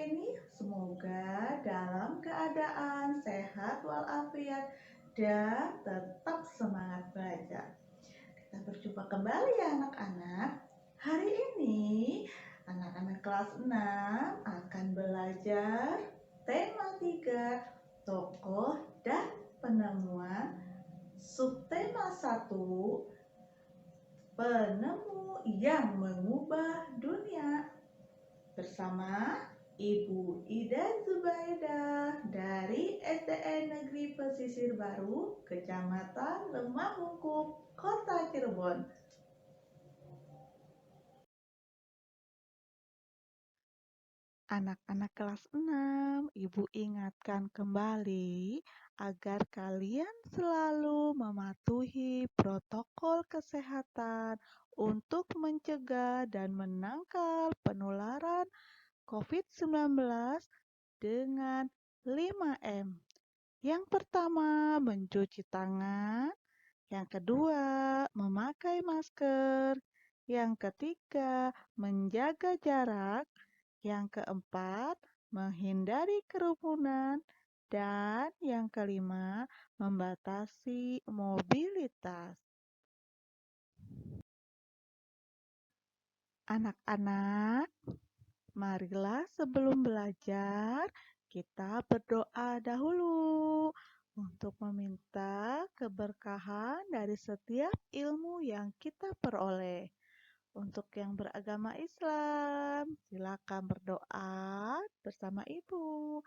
ini semoga dalam keadaan sehat walafiat dan tetap semangat belajar. Kita berjumpa kembali ya anak-anak. Hari ini anak-anak kelas 6 akan belajar tema 3, tokoh dan penemuan, subtema 1, penemu yang mengubah dunia, bersama Ibu Ida Zubaidah dari SDN Negeri Pesisir Baru, Kecamatan Lemah Mungkup, Kota Cirebon. Anak-anak kelas 6, Ibu ingatkan kembali agar kalian selalu mematuhi protokol kesehatan untuk mencegah dan menangkal penularan COVID-19 dengan 5M. Yang pertama, mencuci tangan. Yang kedua, memakai masker. Yang ketiga, menjaga jarak. Yang keempat, menghindari kerumunan. Dan yang kelima, membatasi mobilitas. Anak-anak, marilah sebelum belajar kita berdoa dahulu untuk meminta keberkahan dari setiap ilmu yang kita peroleh. Untuk yang beragama Islam, silakan berdoa bersama Ibu.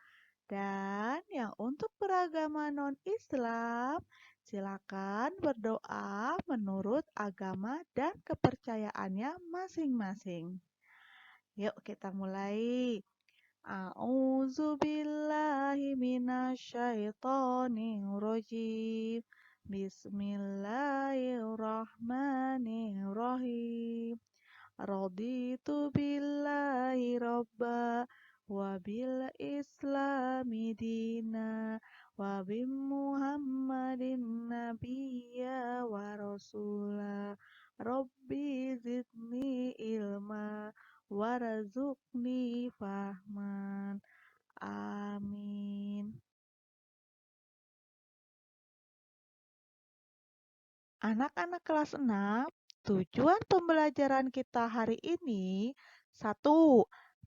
Dan yang untuk beragama non-Islam, silakan berdoa menurut agama dan kepercayaannya masing-masing. Yuk kita mulai. A'udzu billahi minasyaitonir rajim. Bismillahirrahmanirrahim. Raditu billahi robba wa bil islami dina wa bi muhammadin nabiyya wa rasula. Rabbi zidni ilma warazukni fahman. Amin. Anak-anak kelas 6, tujuan pembelajaran kita hari ini 1.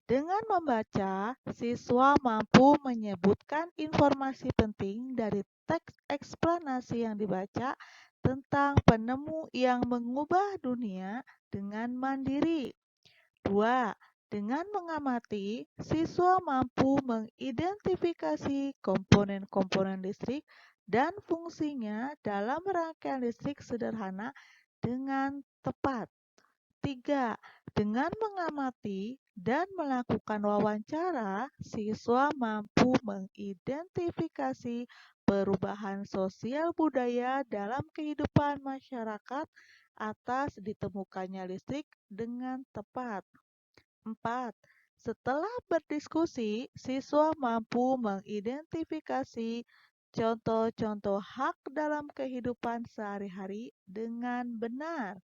Dengan membaca, siswa mampu menyebutkan informasi penting dari teks eksplanasi yang dibaca tentang penemu yang mengubah dunia dengan mandiri. 2. Dengan mengamati, siswa mampu mengidentifikasi komponen-komponen listrik dan fungsinya dalam rangkaian listrik sederhana dengan tepat. 3. Dengan mengamati dan melakukan wawancara, siswa mampu mengidentifikasi perubahan sosial budaya dalam kehidupan masyarakat atas ditemukannya listrik dengan tepat. 4. Setelah berdiskusi, siswa mampu mengidentifikasi contoh-contoh hak dalam kehidupan sehari-hari dengan benar.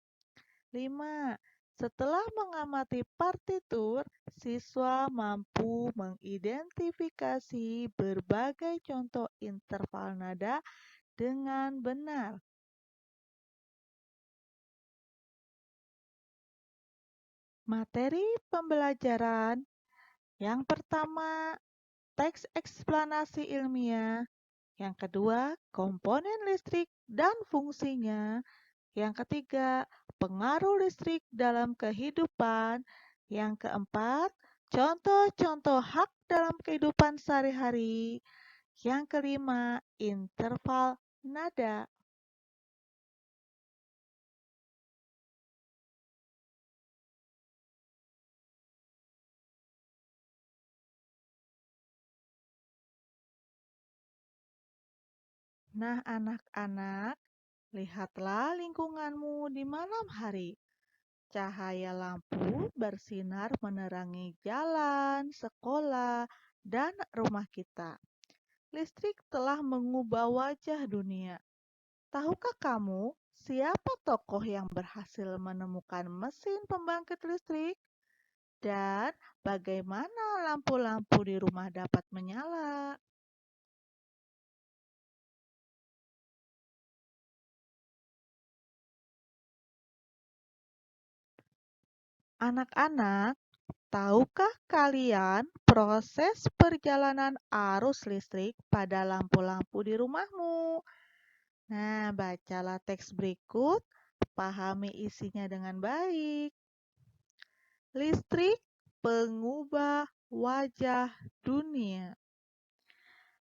5. Setelah mengamati partitur, siswa mampu mengidentifikasi berbagai contoh interval nada dengan benar. Materi pembelajaran yang pertama, teks eksplanasi ilmiah. Yang kedua, komponen listrik dan fungsinya. Yang ketiga, pengaruh listrik dalam kehidupan. Yang keempat, contoh-contoh hak dalam kehidupan sehari-hari. Yang kelima, interval nada. Nah, anak-anak, lihatlah lingkunganmu di malam hari. Cahaya lampu bersinar menerangi jalan, sekolah, dan rumah kita. Listrik telah mengubah wajah dunia. Tahukah kamu siapa tokoh yang berhasil menemukan mesin pembangkit listrik? Dan bagaimana lampu-lampu di rumah dapat menyala? Anak-anak, tahukah kalian proses perjalanan arus listrik pada lampu-lampu di rumahmu? Nah, bacalah teks berikut, pahami isinya dengan baik. Listrik, pengubah wajah dunia.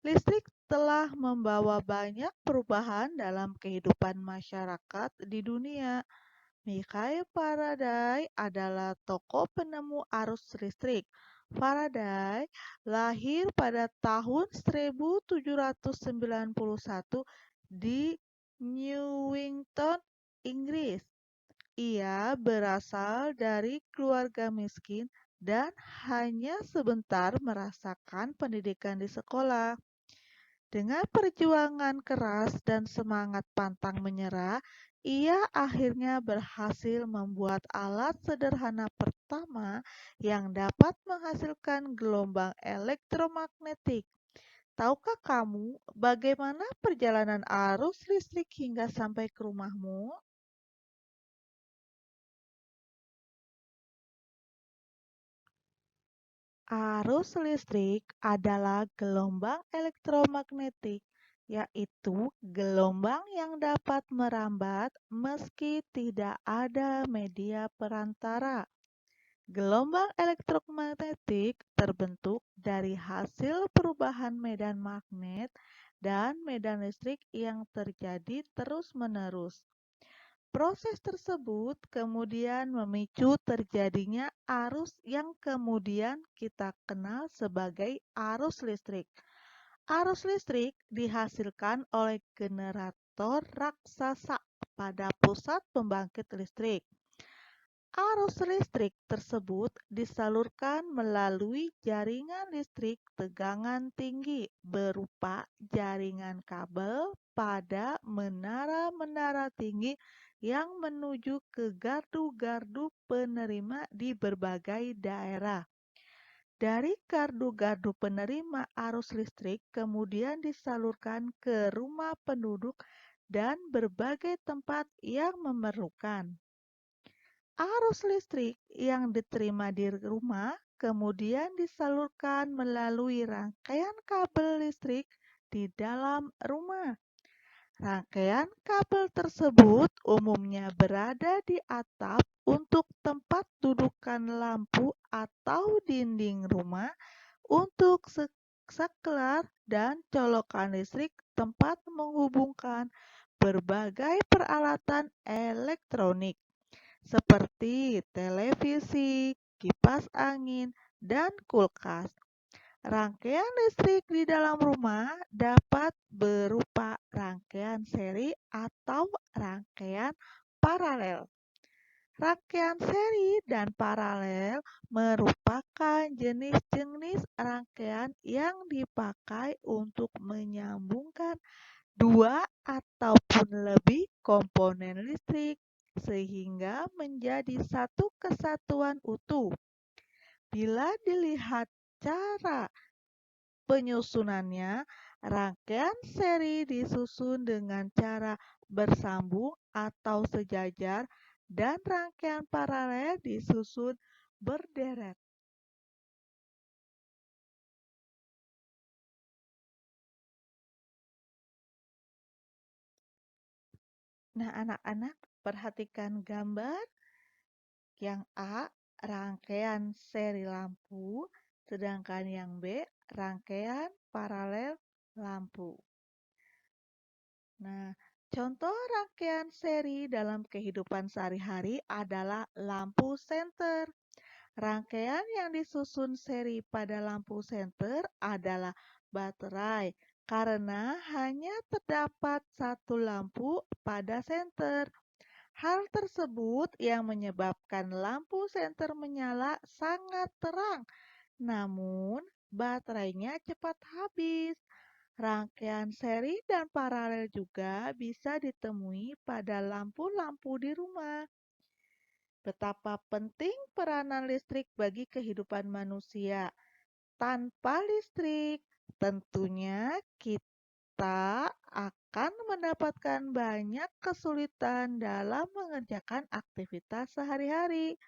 Listrik telah membawa banyak perubahan dalam kehidupan masyarakat di dunia. Mikhail Faraday adalah tokoh penemu arus listrik. Faraday lahir pada tahun 1791 di Newington, Inggris. Ia berasal dari keluarga miskin dan hanya sebentar merasakan pendidikan di sekolah. Dengan perjuangan keras dan semangat pantang menyerah, ia akhirnya berhasil membuat alat sederhana pertama yang dapat menghasilkan gelombang elektromagnetik. Tahukah kamu bagaimana perjalanan arus listrik hingga sampai ke rumahmu? Arus listrik adalah gelombang elektromagnetik, yaitu gelombang yang dapat merambat meski tidak ada media perantara. Gelombang elektromagnetik terbentuk dari hasil perubahan medan magnet dan medan listrik yang terjadi terus-menerus. Proses tersebut kemudian memicu terjadinya arus yang kemudian kita kenal sebagai arus listrik. Arus listrik dihasilkan oleh generator raksasa pada pusat pembangkit listrik. Arus listrik tersebut disalurkan melalui jaringan listrik tegangan tinggi berupa jaringan kabel pada menara-menara tinggi yang menuju ke gardu-gardu penerima di berbagai daerah. Dari gardu-gardu penerima arus listrik kemudian disalurkan ke rumah penduduk dan berbagai tempat yang memerlukan. Arus listrik yang diterima di rumah kemudian disalurkan melalui rangkaian kabel listrik di dalam rumah. Rangkaian kabel tersebut umumnya berada di atap untuk tempat dudukan lampu atau dinding rumah untuk saklar dan colokan listrik tempat menghubungkan berbagai peralatan elektronik seperti televisi, kipas angin, dan kulkas. Rangkaian listrik di dalam rumah dapat berupa rangkaian seri atau rangkaian paralel. Rangkaian seri dan paralel merupakan jenis-jenis rangkaian yang dipakai untuk menyambungkan dua ataupun lebih komponen listrik sehingga menjadi satu kesatuan utuh. Bila dilihat cara penyusunannya, rangkaian seri disusun dengan cara bersambung atau sejajar dan rangkaian paralel disusun berderet. Nah, anak-anak, perhatikan gambar. Yang A, rangkaian seri lampu, sedangkan yang B, rangkaian paralel lampu. Nah, contoh rangkaian seri dalam kehidupan sehari-hari adalah lampu senter. Rangkaian yang disusun seri pada lampu senter adalah baterai karena hanya terdapat satu lampu pada senter. Hal tersebut yang menyebabkan lampu senter menyala sangat terang, namun baterainya cepat habis. Rangkaian seri dan paralel juga bisa ditemui pada lampu-lampu di rumah. Betapa penting peranan listrik bagi kehidupan manusia. Tanpa listrik, tentunya kita akan mendapatkan banyak kesulitan dalam mengerjakan aktivitas sehari-hari.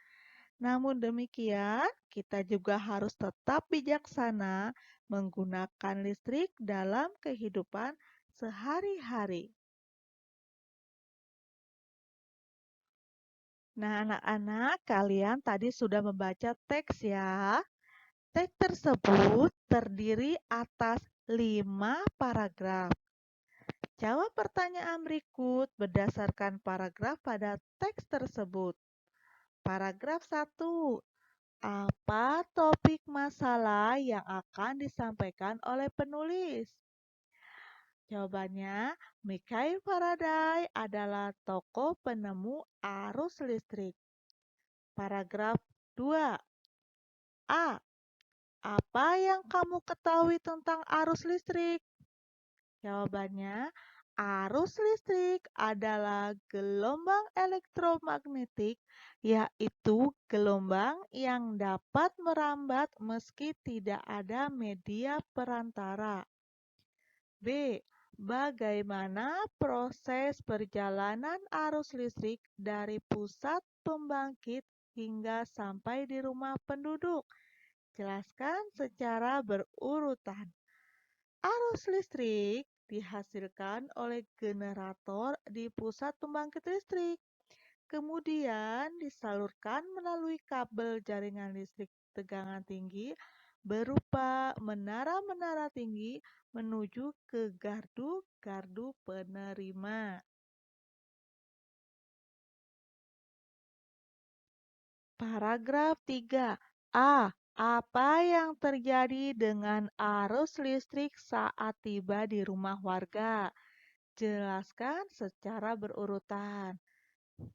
Namun demikian, kita juga harus tetap bijaksana menggunakan listrik dalam kehidupan sehari-hari. Nah, anak-anak, kalian tadi sudah membaca teks ya. Teks tersebut terdiri atas 5 paragraf. Jawab pertanyaan berikut berdasarkan paragraf pada teks tersebut. Paragraf 1. Apa topik masalah yang akan disampaikan oleh penulis? Jawabannya, Mikhail Faraday adalah tokoh penemu arus listrik. Paragraf 2. A. Apa yang kamu ketahui tentang arus listrik? Jawabannya, arus listrik adalah gelombang elektromagnetik, yaitu gelombang yang dapat merambat meski tidak ada media perantara. B. Bagaimana proses perjalanan arus listrik dari pusat pembangkit hingga sampai di rumah penduduk? Jelaskan secara berurutan. Arus listrik dihasilkan oleh generator di pusat pembangkit listrik, kemudian disalurkan melalui kabel jaringan listrik tegangan tinggi berupa menara-menara tinggi menuju ke gardu-gardu penerima. Paragraf 3. A. Apa yang terjadi dengan arus listrik saat tiba di rumah warga? Jelaskan secara berurutan.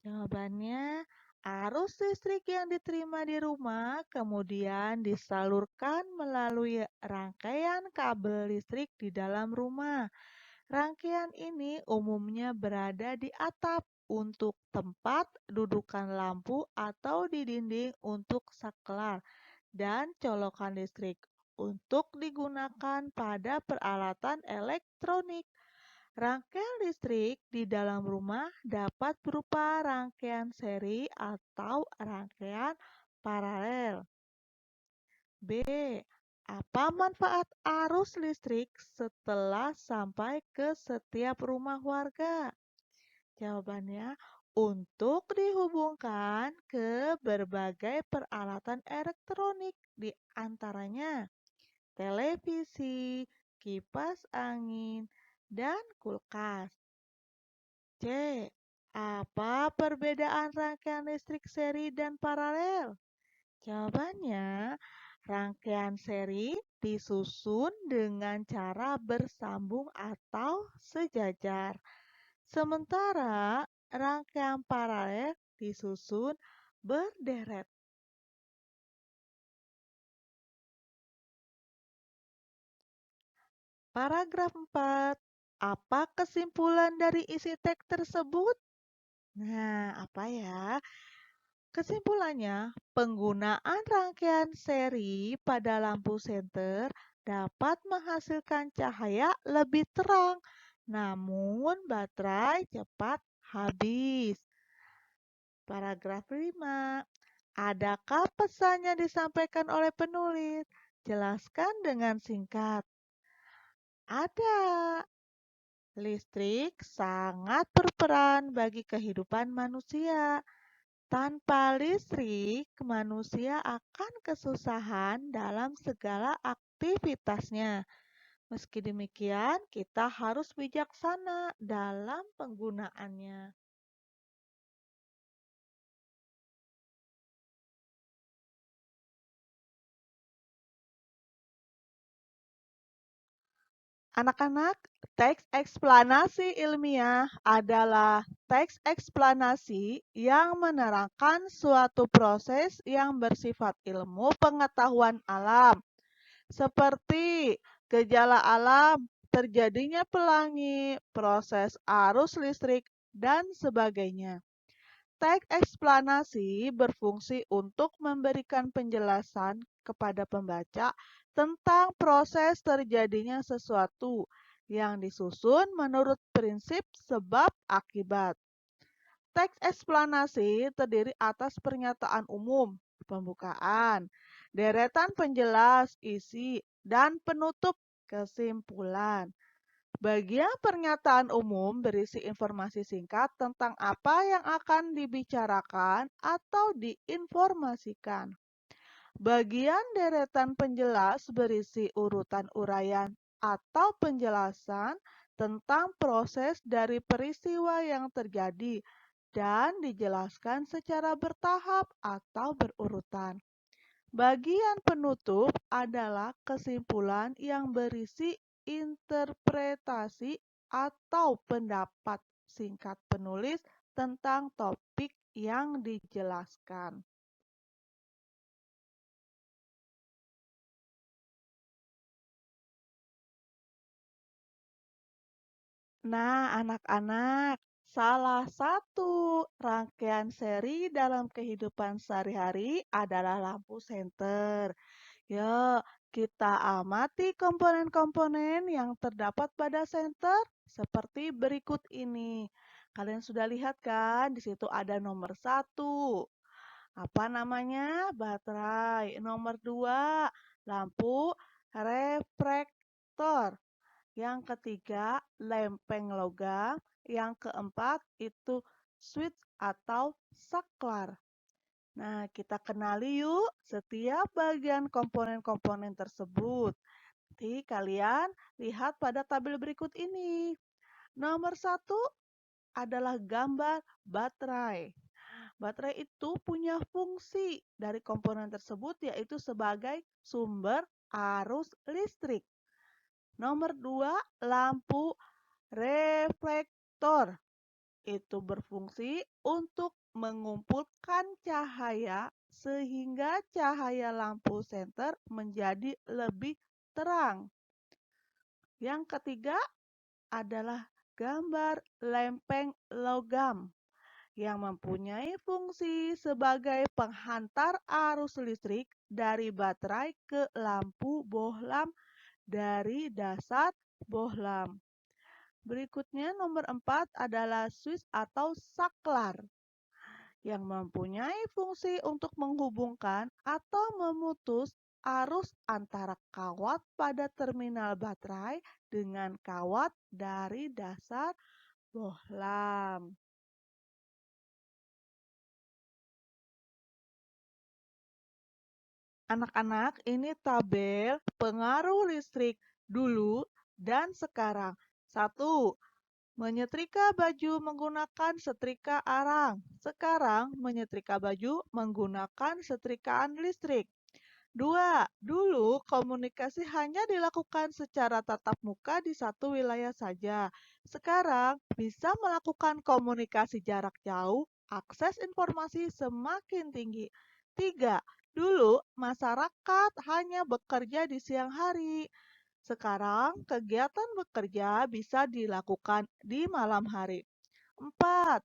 Jawabannya, arus listrik yang diterima di rumah kemudian disalurkan melalui rangkaian kabel listrik di dalam rumah. Rangkaian ini umumnya berada di atap untuk tempat dudukan lampu atau di dinding untuk saklar dan colokan listrik untuk digunakan pada peralatan elektronik. Rangkaian listrik di dalam rumah dapat berupa rangkaian seri atau rangkaian paralel. B. Apa manfaat arus listrik setelah sampai ke setiap rumah warga? Jawabannya, untuk dihubungkan ke berbagai peralatan elektronik, di antaranya televisi, kipas angin, dan kulkas. C. Apa perbedaan rangkaian listrik seri dan paralel? Jawabannya, rangkaian seri disusun dengan cara bersambung atau sejajar. Sementara rangkaian paralel disusun berderet. Paragraf 4. Apa kesimpulan dari isi teks tersebut? Nah, apa ya? Kesimpulannya, penggunaan rangkaian seri pada lampu senter dapat menghasilkan cahaya lebih terang, namun baterai cepat habis. Paragraf 5. Adakah pesan yang disampaikan oleh penulis? Jelaskan dengan singkat. Ada. Listrik sangat berperan bagi kehidupan manusia. Tanpa listrik, manusia akan kesusahan dalam segala aktivitasnya. Meski demikian, kita harus bijaksana dalam penggunaannya. Anak-anak, teks eksplanasi ilmiah adalah teks eksplanasi yang menerangkan suatu proses yang bersifat ilmu pengetahuan alam, seperti gejala alam, terjadinya pelangi, proses arus listrik, dan sebagainya. Teks eksplanasi berfungsi untuk memberikan penjelasan kepada pembaca tentang proses terjadinya sesuatu yang disusun menurut prinsip sebab akibat. Teks eksplanasi terdiri atas pernyataan umum, pembukaan, deretan penjelas isi, dan penutup kesimpulan. Bagian pernyataan umum berisi informasi singkat tentang apa yang akan dibicarakan atau diinformasikan. Bagian deretan penjelas berisi urutan uraian atau penjelasan tentang proses dari peristiwa yang terjadi dan dijelaskan secara bertahap atau berurutan. Bagian penutup adalah kesimpulan yang berisi interpretasi atau pendapat singkat penulis tentang topik yang dijelaskan. Nah, anak-anak, salah satu rangkaian seri dalam kehidupan sehari-hari adalah lampu senter. Yuk, kita amati komponen-komponen yang terdapat pada senter seperti berikut ini. Kalian sudah lihat kan? Di situ ada nomor satu. Apa namanya? Baterai. Nomor dua, lampu reflektor. Yang ketiga, lempeng logam. Yang keempat, itu switch atau saklar. Nah, kita kenali yuk setiap bagian komponen-komponen tersebut. Nanti kalian lihat pada tabel berikut ini. Nomor satu adalah gambar baterai. Baterai itu punya fungsi dari komponen tersebut yaitu sebagai sumber arus listrik. Nomor dua, lampu reflektor. Itu berfungsi untuk mengumpulkan cahaya sehingga cahaya lampu senter menjadi lebih terang. Yang ketiga adalah gambar lempeng logam yang mempunyai fungsi sebagai penghantar arus listrik dari baterai ke lampu bohlam dari dasar bohlam. Berikutnya nomor 4 adalah switch atau saklar yang mempunyai fungsi untuk menghubungkan atau memutus arus antara kawat pada terminal baterai dengan kawat dari dasar bohlam. Anak-anak, ini tabel pengaruh listrik dulu dan sekarang. Satu, menyetrika baju menggunakan setrika arang. Sekarang menyetrika baju menggunakan setrikaan listrik. Dua, dulu komunikasi hanya dilakukan secara tatap muka di satu wilayah saja. Sekarang bisa melakukan komunikasi jarak jauh, akses informasi semakin tinggi. Tiga, dulu masyarakat hanya bekerja di siang hari. Sekarang kegiatan bekerja bisa dilakukan di malam hari. Empat,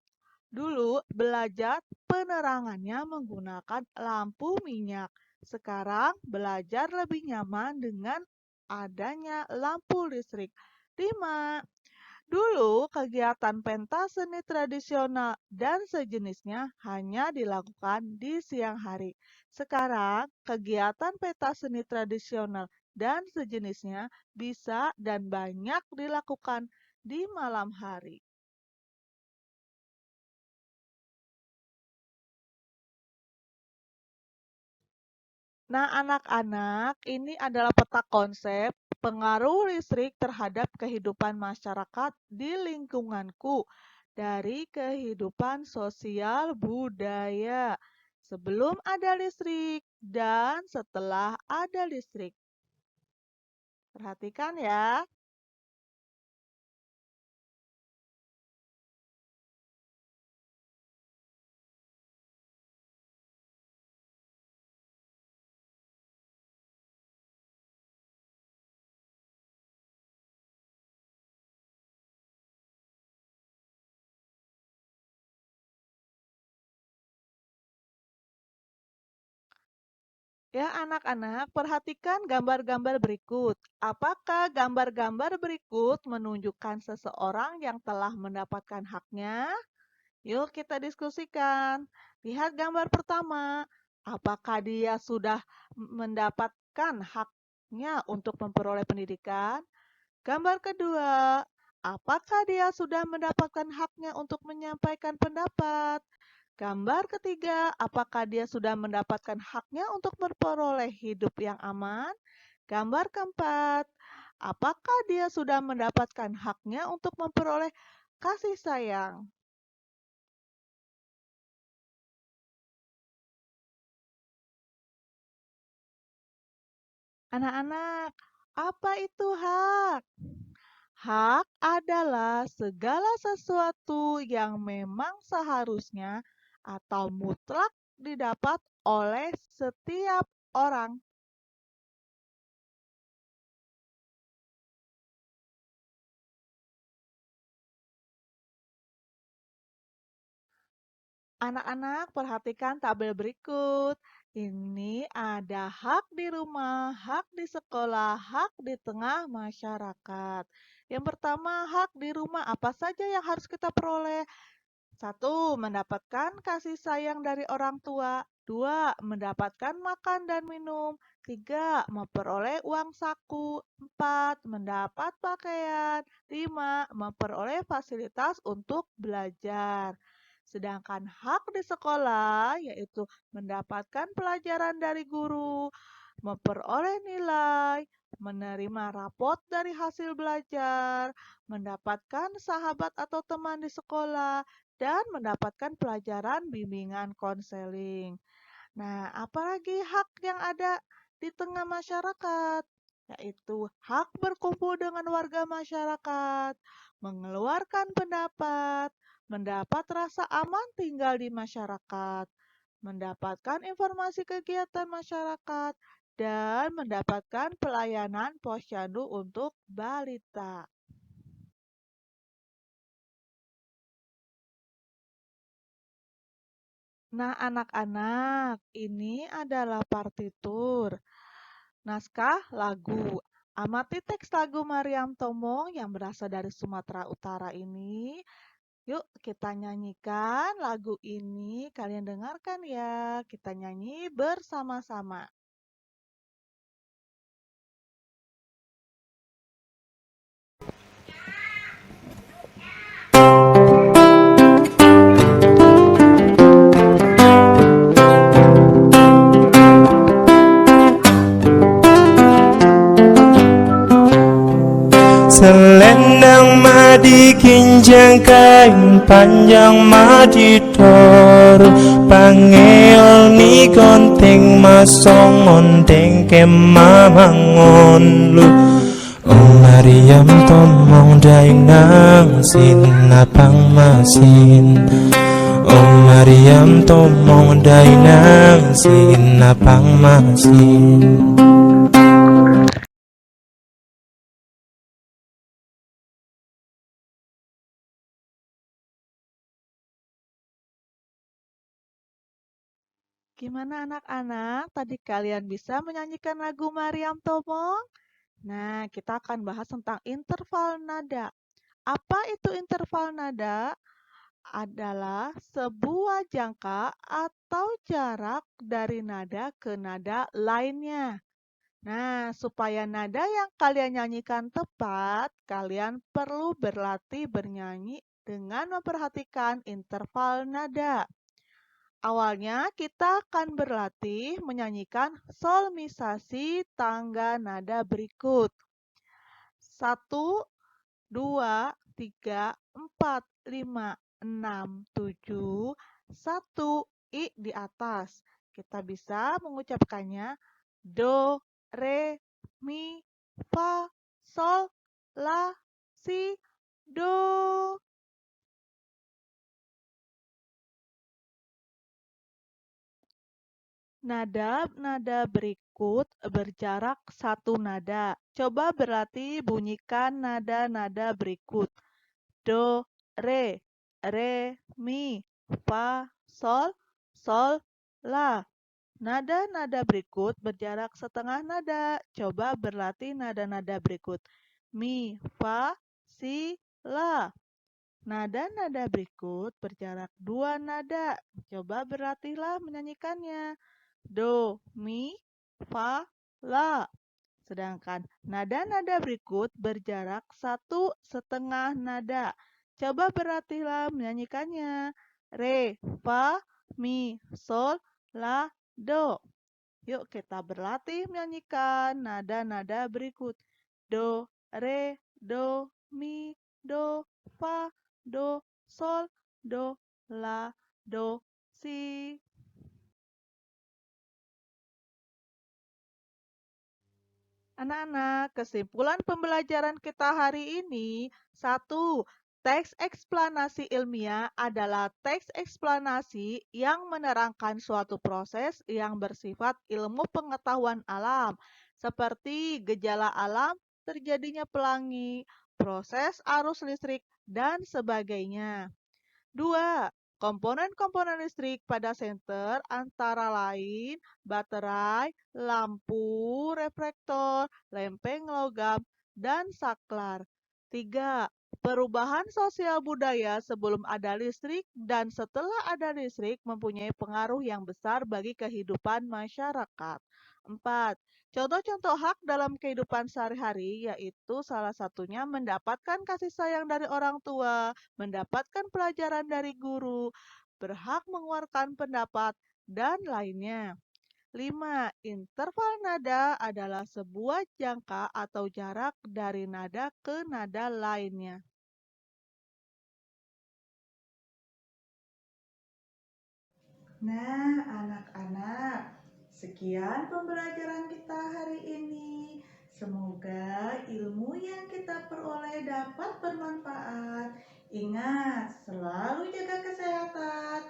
dulu belajar penerangannya menggunakan lampu minyak. Sekarang belajar lebih nyaman dengan adanya lampu listrik. 5. Dulu kegiatan pentas seni tradisional dan sejenisnya hanya dilakukan di siang hari. Sekarang kegiatan pentas seni tradisional dan sejenisnya bisa dan banyak dilakukan di malam hari. Nah, anak-anak, ini adalah peta konsep pengaruh listrik terhadap kehidupan masyarakat di lingkunganku dari kehidupan sosial budaya sebelum ada listrik dan setelah ada listrik. Perhatikan ya. Ya, anak-anak, perhatikan gambar-gambar berikut. Apakah gambar-gambar berikut menunjukkan seseorang yang telah mendapatkan haknya? Yuk kita diskusikan. Lihat gambar pertama. Apakah dia sudah mendapatkan haknya untuk memperoleh pendidikan? Gambar kedua. Apakah dia sudah mendapatkan haknya untuk menyampaikan pendapat? Gambar ketiga, apakah dia sudah mendapatkan haknya untuk memperoleh hidup yang aman? Gambar keempat, apakah dia sudah mendapatkan haknya untuk memperoleh kasih sayang? Anak-anak, apa itu hak? Hak adalah segala sesuatu yang memang seharusnya atau mutlak didapat oleh setiap orang. Anak-anak, perhatikan tabel berikut. Ini ada hak di rumah, hak di sekolah, hak di tengah masyarakat. Yang pertama, hak di rumah. Apa saja yang harus kita peroleh? Satu, mendapatkan kasih sayang dari orang tua. Dua, mendapatkan makan dan minum. Tiga, memperoleh uang saku. Empat, mendapat pakaian. Lima, memperoleh fasilitas untuk belajar. Sedangkan hak di sekolah yaitu mendapatkan pelajaran dari guru, memperoleh nilai, menerima rapot dari hasil belajar, mendapatkan sahabat atau teman di sekolah, dan mendapatkan pelajaran bimbingan konseling. Nah, apalagi hak yang ada di tengah masyarakat, yaitu hak berkumpul dengan warga masyarakat, mengeluarkan pendapat, mendapat rasa aman tinggal di masyarakat, mendapatkan informasi kegiatan masyarakat, dan mendapatkan pelayanan posyandu untuk balita. Nah, anak-anak, ini adalah partitur. Naskah lagu. Amati teks lagu Mariam Tomong yang berasal dari Sumatera Utara ini. Yuk kita nyanyikan lagu ini. Kalian dengarkan ya. Kita nyanyi bersama-sama. Selendang madi kinjang kain panjang madi tor Pangil ni konting masong ondeng kemamangon lu Mariam tomong dainang sinapang masin Mariam tomong dainang sinapang masin. Gimana anak-anak? Tadi kalian bisa menyanyikan lagu Mariam Tomong? Nah, kita akan bahas tentang interval nada. Apa itu interval nada? Adalah sebuah jangka atau jarak dari nada ke nada lainnya. Nah, supaya nada yang kalian nyanyikan tepat, kalian perlu berlatih bernyanyi dengan memperhatikan interval nada. Awalnya kita akan berlatih menyanyikan solmisasi tangga nada berikut. Satu, 2, 3, 4, 5, 6, 7, 1, I di atas. Kita bisa mengucapkannya do, re, mi, fa, sol, la, si, do. Nada-nada berikut berjarak satu nada. Coba berlatih bunyikan nada-nada berikut. Do, re, mi, fa, sol, la. Nada-nada berikut berjarak setengah nada. Coba berlatih nada-nada berikut. Mi, fa, si, la. Nada-nada berikut berjarak dua nada. Coba berlatihlah menyanyikannya. Do, mi, fa, la. Sedangkan nada-nada berikut berjarak satu setengah nada. Coba berlatihlah menyanyikannya. Re, fa, mi, sol, la, do. Yuk kita berlatih menyanyikan nada-nada berikut. Do, re, do, mi, do, fa, do, sol, do, la, do, si. Anak-anak, kesimpulan pembelajaran kita hari ini, satu, teks eksplanasi ilmiah adalah teks eksplanasi yang menerangkan suatu proses yang bersifat ilmu pengetahuan alam, seperti gejala alam, terjadinya pelangi, proses arus listrik, dan sebagainya. Dua, komponen-komponen listrik pada senter antara lain baterai, lampu, reflektor, lempeng logam, dan saklar. Tiga, perubahan sosial budaya sebelum ada listrik dan setelah ada listrik mempunyai pengaruh yang besar bagi kehidupan masyarakat. Empat, contoh-contoh hak dalam kehidupan sehari-hari yaitu salah satunya mendapatkan kasih sayang dari orang tua, mendapatkan pelajaran dari guru, berhak mengeluarkan pendapat, dan lainnya. 5. Interval nada adalah sebuah jangka atau jarak dari nada ke nada lainnya. Nah, anak-anak, sekian pembelajaran kita hari ini. Semoga ilmu yang kita peroleh dapat bermanfaat. Ingat, selalu jaga kesehatan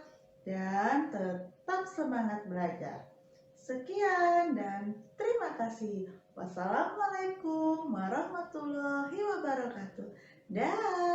dan tetap semangat belajar. Sekian dan terima kasih. Wassalamualaikum warahmatullahi wabarakatuh. Dah.